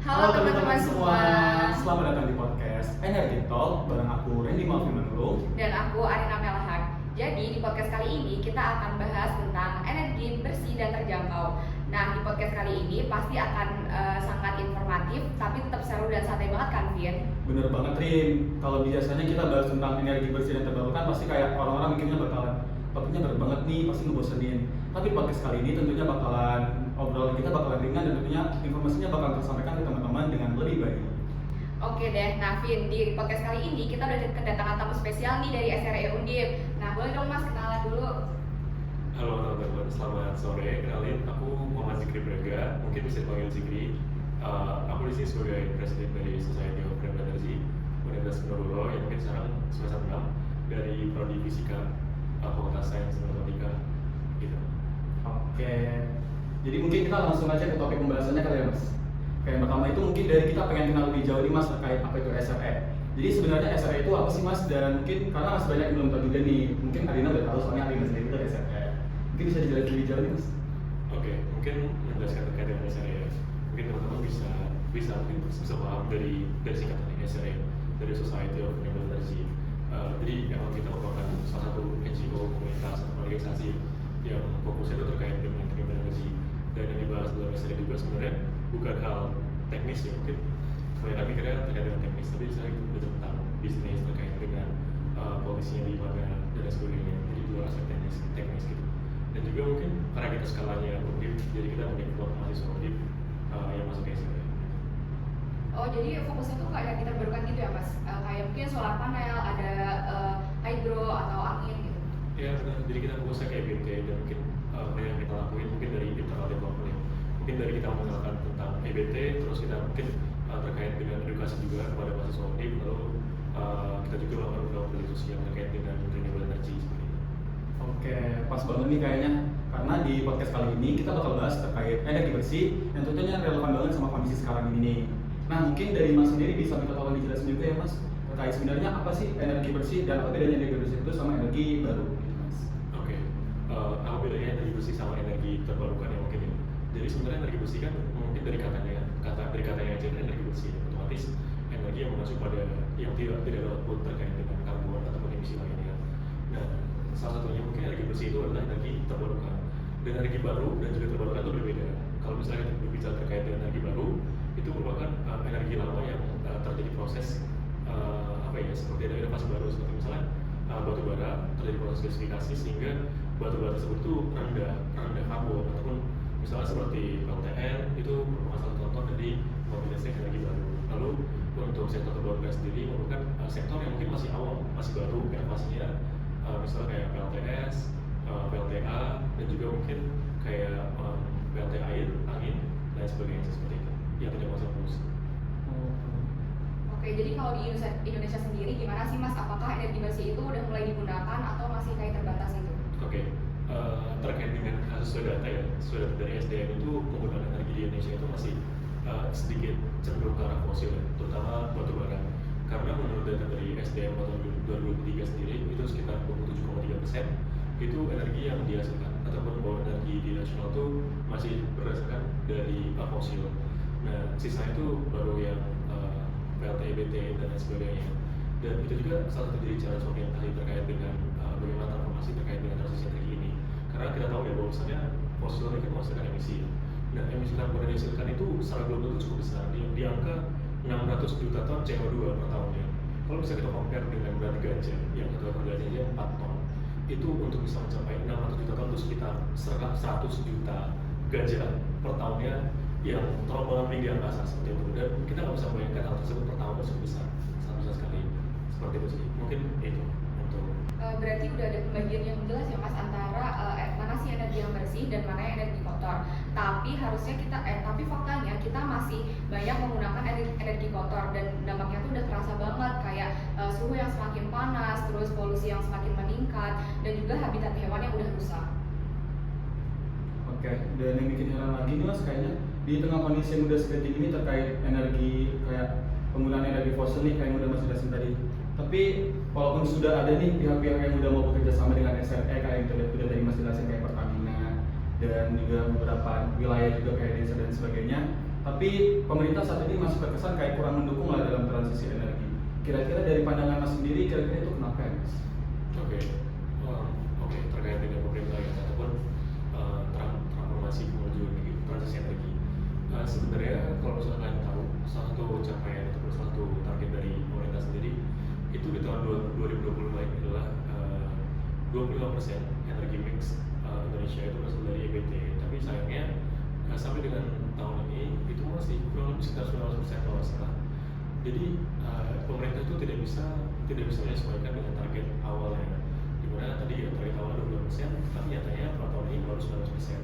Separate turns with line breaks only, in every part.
Halo teman-teman semua.
Selamat datang di podcast Energi Talk bareng aku Randy Malvin Manulu
Dan aku Arina Melahak. Jadi di podcast kali ini kita akan bahas tentang energi bersih dan terjangkau. Nah di podcast kali ini pasti akan sangat informatif, tapi tetap seru dan santai banget kan, Vin?
Bener banget Rin, kalau biasanya kita bahas tentang energi bersih dan terbarukan pasti kayak orang-orang mikirnya bakalan topiknya berat banget nih, pasti ngebosenin. Tapi podcast kali ini tentunya obrolan kita bakalan ringan dan tentunya informasinya bakalan tersampaikan ke teman-teman dengan lebih baik.
Oke deh, nah Vin, di podcast kali ini kita udah kedatangan tamu spesial nih dari SRE Undip. Nah boleh dong Mas kenalan dulu.
Halo teman-teman, selamat sore. Kenalin, aku Muhammad Zikri Braga, mungkin bisa dipanggil Zikri. Aku di sini sebagai presiden dari Society of Renewable Energy Universitas Penodoro yang mungkin sekarang semester 6 dari Prodi Fisika Fakultas Sains dan Matematika gitu.
Oke, jadi mungkin kita langsung aja ke topik pembahasannya kali ya Mas. Kayak yang pertama itu mungkin dari kita pengen kenal lebih jauh nih Mas terkait apa itu SRE. Jadi sebenarnya SRE itu apa sih Mas? Dan mungkin karena masih banyak yang belum tahu juga nih, mungkin Arina udah tahu soalnya Arina sendiri itu SRE. Mungkin bisa dijelasin lebih jauh nih Mas?
Oke, mungkin menjelaskan terkait dengan SRE ya. Mungkin teman-teman bisa paham dari singkatan SRE, dari Society of Renewable Energy. Jadi emang kita merupakan salah satu NGO komunitas atau organisasi yang fokusnya itu terkait dengan renewable energy. Dan yang dibahas dalam SRE juga sebenarnya bukan hal teknis ya, mungkin kalian mikirnya terkait dengan teknis, tapi saya itu tentang bisnis terkait dengan polisinya di mana dan sebagainya. Jadi dua aspek teknis gitu. Dan juga mungkin karena kita skalanya Undip, jadi kita mendevelop mahasiswa Undip yang masuk ke SRE.
Oh jadi fokusnya tuh kayak kita terbarukan gitu ya Mas? Kayak mungkin solar panel, ada hydro atau angin gitu.
Ya benar, jadi kita fokusnya kayak EBT dan mungkin yang kita lakuin mungkin dari internal development. Mungkin dari kita mengenalkan tentang EBT, terus kita mungkin terkait dengan edukasi juga kepada mahasiswa Undip, lalu kita juga melakukan program sosial terkait dengan renewable energy seperti itu.
Oke, pas banget nih kayaknya. Karena di podcast kali ini kita bakal bahas terkait energi bersih yang tentunya relevan banget sama kondisi sekarang ini nih. Nah mungkin dari Mas sendiri bisa minta tolong dijelasin juga ya Mas terkait sebenarnya apa sih energi bersih dan apa bedanya energi bersih itu sama energi baru gitu Mas.
Oke, apa bedanya energi bersih sama energi terbarukan ya mungkin ya. Jadi sebenarnya energi bersih kan mungkin dari katanya aja kan energi bersih, otomatis energi yang mengacu pada yang tidak ada output terkait dengan karbon ataupun emisi lainnya. Nah, salah satunya mungkin energi bersih itu adalah energi terbarukan. Dan energi baru dan juga terbarukan itu berbeda. Kalau misalnya kita berbicara terkait dengan energi baru, itu merupakan energi lama yang terjadi proses seperti ada inovasi baru, seperti misalnya batu bara terjadi proses gasifikasi sehingga batu bara tersebut itu rendah karbon, ataupun misalnya seperti PLTN itu merupakan salah satu contoh dari mobil listrik energi baru. Lalu untuk sektor terbarukan sendiri merupakan sektor yang mungkin masih awam, masih baru inovasinya, misalnya kayak PLTS, PLTA, dan juga mungkin kayak PLT air, angin, dan sebagainya seperti itu yang tidak masuk terus.
Oke, jadi kalau di Indonesia sendiri gimana sih Mas? Apakah energi bersih itu udah mulai digunakan atau masih kayak terbatas itu?
Oke, terkait dengan kasus data ya, data dari SDM itu penggunaan energi di Indonesia itu masih sedikit cenderung ke arah fosil, terutama batu bara. Karena menurut data dari SDM tahun 2023 sendiri itu sekitar 27,3% itu energi yang dihasilkan ataupun bahwa energi di nasional itu masih berdasarkan dari fosil. Nah, sisa itu baru yang PLT, EBT dan lain sebagainya. Dan itu juga salah satu dari cara semakin ahli terkait dengan bagaimana transformasi terkait dengan transisi energi ini. Karena kita tahu ya bahwasanya fosil ini kan menghasilkan emisi. Nah, emisi karbon yang dihasilkan itu secara global itu cukup besar, di angka 600 juta ton CO2 per tahunnya. Kalau bisa kita compare dengan berat ganja, yang satu ekor gajahnya 4 ton, itu untuk bisa mencapai 600 juta ton itu sekitar 100 juta gajah per tahunnya yang terombang ambing di angkasa seperti itu. Dan kita nggak bisa bayangkan hal tersebut per tahun cukup besar, sangat besar sekali seperti itu sih. Mungkin itu untuk
Berarti udah ada pembagian yang jelas ya Mas antara mana sih energi yang bersih dan mana yang energi kotor. Tapi harusnya tapi faktanya kita masih banyak menggunakan energi kotor dan dampaknya tuh udah terasa banget kayak suhu yang semakin panas, terus polusi yang semakin meningkat dan juga habitat hewan yang udah rusak.
Oke, dan yang bikin heran lagi nih Mas kayaknya di tengah kondisi yang udah seperti ini terkait energi kayak penggunaan energi fosil nih kayak yang udah Mas jelasin tadi. Tapi walaupun sudah ada nih pihak-pihak yang udah mau bekerja sama dengan SRE kayak yang udah tadi Mas jelasin kayak Pertamina dan juga beberapa wilayah juga kayak desa dan sebagainya. tapi pemerintah saat ini masih terkesan kayak kurang mendukung lah dalam transisi energi. Kira-kira dari pandangan Mas sendiri, kira-kira itu kenapa ya Mas?
Oke, oke, terkait dengan pemerintah ya ataupun transformasi menuju transisi energi. Sebenarnya kalau misalnya kalian tahu, salah satu capaian ataupun salah satu target dari pemerintah sendiri itu di tahun 2025 ini adalah 25% energi mix Indonesia itu berasal dari EBT. Tapi sayangnya sampai dengan tahun ini itu masih kurang lebih sekitar 19% kalau nggak salah. Jadi pemerintah itu tidak bisa menyesuaikan dengan target awalnya. Dimana tadi ya target awalnya 20%, tapi nyatanya pada tahun ini baru 19%.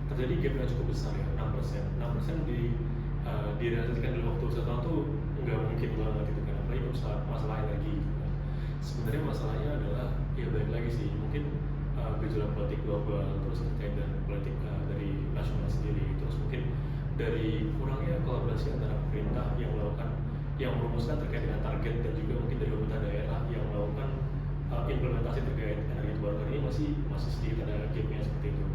Terjadi gap yang cukup besar ya, 6%. 6% direalisasikan dalam waktu 1 tahun tuh nggak mungkin banget gitu kan. Apalagi masalah energi gitu kan. Sebenarnya masalahnya adalah ya balik lagi sih, mungkin gejolak politik global, terus terkait dengan politik dari nasional sendiri, terus mungkin dari kurangnya kolaborasi antara pemerintah yang merumuskan terkait dengan target dan juga mungkin dari pemerintah daerah yang melakukan implementasi terkait energi terbarukan ini masih sedikit ada gapnya seperti itu.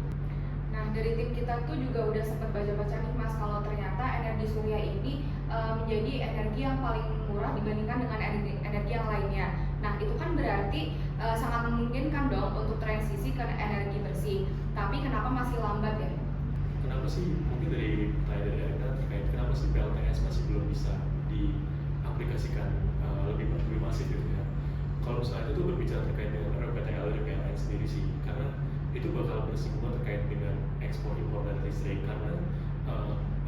Nah, dari tim kita tuh juga udah sempat baca-baca nih Mas, kalau ternyata energi surya ini menjadi energi yang paling murah dibandingkan dengan energi yang lainnya. Nah, itu kan berarti sangat memungkinkan dong untuk transisi ke energi bersih. Tapi kenapa masih lambat ya?
Kenapa sih? Mungkin dari pertanyaan dari Anda terkait kenapa sih PLTS masih belum bisa diaplikasikan lebih masif gitu ya. Kalau misalnya itu berbicara terkait dengan RPTL dari PLN sendiri sih, karena itu bakal bersinggungan terkait dengan ekspor impor dan listrik, karena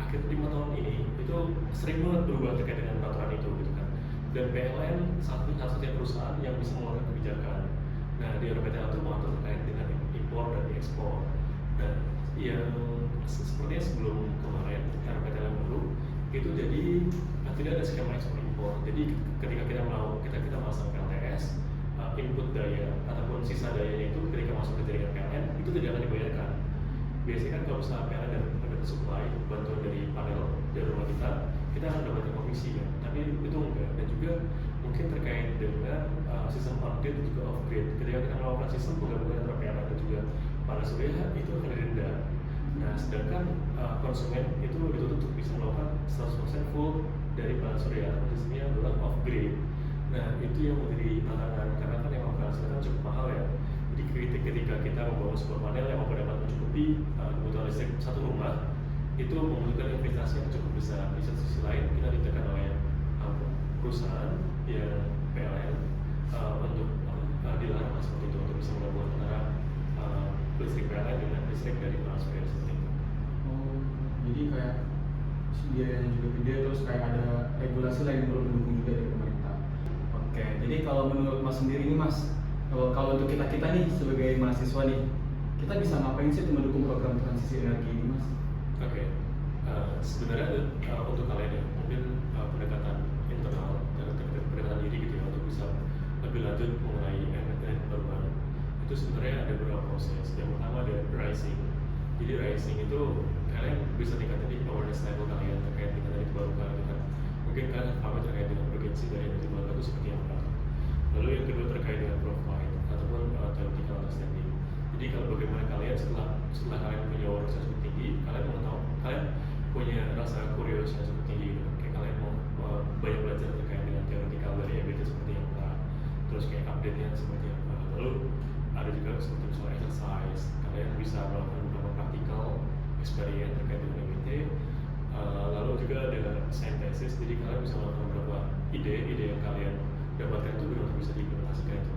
akhir 5 tahun ini itu sering banget berubah terkait dengan peraturan itu gitu kan. Dan PLN satu-satunya perusahaan yang bisa mengeluarkan kebijakan. Nah, di RPTL itu mengatur terkait dengan impor dan ekspor. Dan yang sepertinya sebelum kemarin RPTL yang baru itu jadi tidak ada skema ekspor impor. Jadi ketika kita masang PLTS, input daya ataupun sisa dayanya itu ketika masuk ke jaringan PLN itu tidak akan dibayarkan. Biasanya kan kalau misalnya PLN dapat supply bantuan dari panel dari rumah kita akan dapat komisi kan, tapi itu enggak. Dan juga mungkin terkait dengan sistem update dan juga off grid. Ketika kita melakukan sistem penggabungan antara PLN dan juga panel surya itu akan rendah. Nah, sedangkan konsumen itu dituntut untuk bisa melakukan 100% full dari panel surya, atau sistemnya adalah off grid. Nah, itu yang menjadi tantangan karena kan yang panel surya kan cukup mahal ya. Jadi ketika kita membangun sebuah panel yang dapat mencukupi kebutuhan listrik satu rumah, itu membutuhkan investasi yang cukup besar. Di satu sisi lain kita ditekan oleh perusahaan yang PLN untuk dilarang seperti itu untuk bisa menggabungkan antara listrik PLN dengan listrik dari panel surya seperti itu.
Oh, jadi kayak biayanya juga gede, terus kayak ada regulasi lain yang perlu didukung juga dari pemerintah. Oke, jadi kalau menurut Mas sendiri nih Mas, kalau untuk kita nih sebagai mahasiswa nih, kita bisa ngapain sih untuk mendukung program transisi energi ini Mas?
Oke, sebenarnya untuk kalian ya mungkin pendekatan internal dan pendekatan diri gitu ya untuk bisa lebih lanjut mengenai energi terbarukan itu sebenarnya ada beberapa proses. Yang pertama ada rising. Jadi rising itu kalian bisa tingkatin di awareness level kalian terkait dengan energi terbarukan gitu kan. Mungkin kalian paham terkait dengan urgensi dari energi terbarukan itu seperti apa. Lalu yang kedua terkait dengan profile ataupun theoretical understanding. Jadi kalau bagaimana kalian setelah kalian punya awareness yang cukup tinggi, kalian punya rasa curious yang cukup tinggi gitu. Kayak kalian mau banyak belajar terkait dengan theoretical dari EBT seperti apa, terus kayak update-nya seperti apa. Lalu ada juga seperti misalnya exercise, kalian bisa melakukan beberapa practical experience terkait dengan EBT. Lalu juga ada synthesis, jadi kalian bisa melakukan beberapa ide yang kalian dapatkan itu untuk bisa diimplementasikan itu.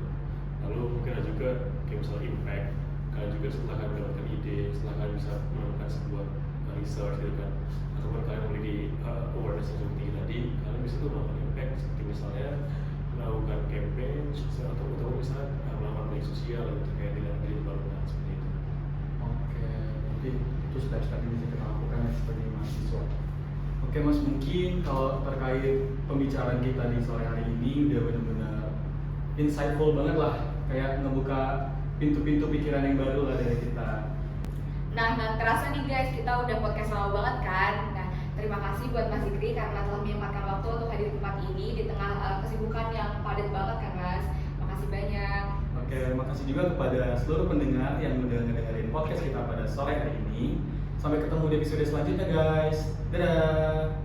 Lalu mungkin ada juga kayak misalnya impact, kalian juga setelah kalian mendapatkan ide, setelah kalian bisa menemukan sebuah research gitu kan, ataupun kalian memiliki awareness yang cukup tinggi tadi, kalian bisa tuh melakukan impact seperti misalnya melakukan campaign atau misalnya melakukan media sosial terkait dengan energi terbarukan seperti itu.
Oke, jadi itu step-step yang bisa kita lakukan sebagai mahasiswa. Oke Mas, mungkin kalau terkait pembicaraan kita di sore hari ini udah benar-benar insightful banget lah, kayak ngebuka pintu-pintu pikiran yang baru lah dari kita.
Nah, nggak terasa nih guys, kita udah podcast lama banget kan. Nah, terima kasih buat Mas Zikri karena telah menyempatkan waktu untuk hadir di tempat ini di tengah kesibukan yang padat banget kan Mas. Makasih banyak.
Oke, terima kasih juga kepada seluruh pendengar yang udah ngedengerin podcast kita pada sore hari ini. Sampai ketemu di episode selanjutnya guys. Dadah.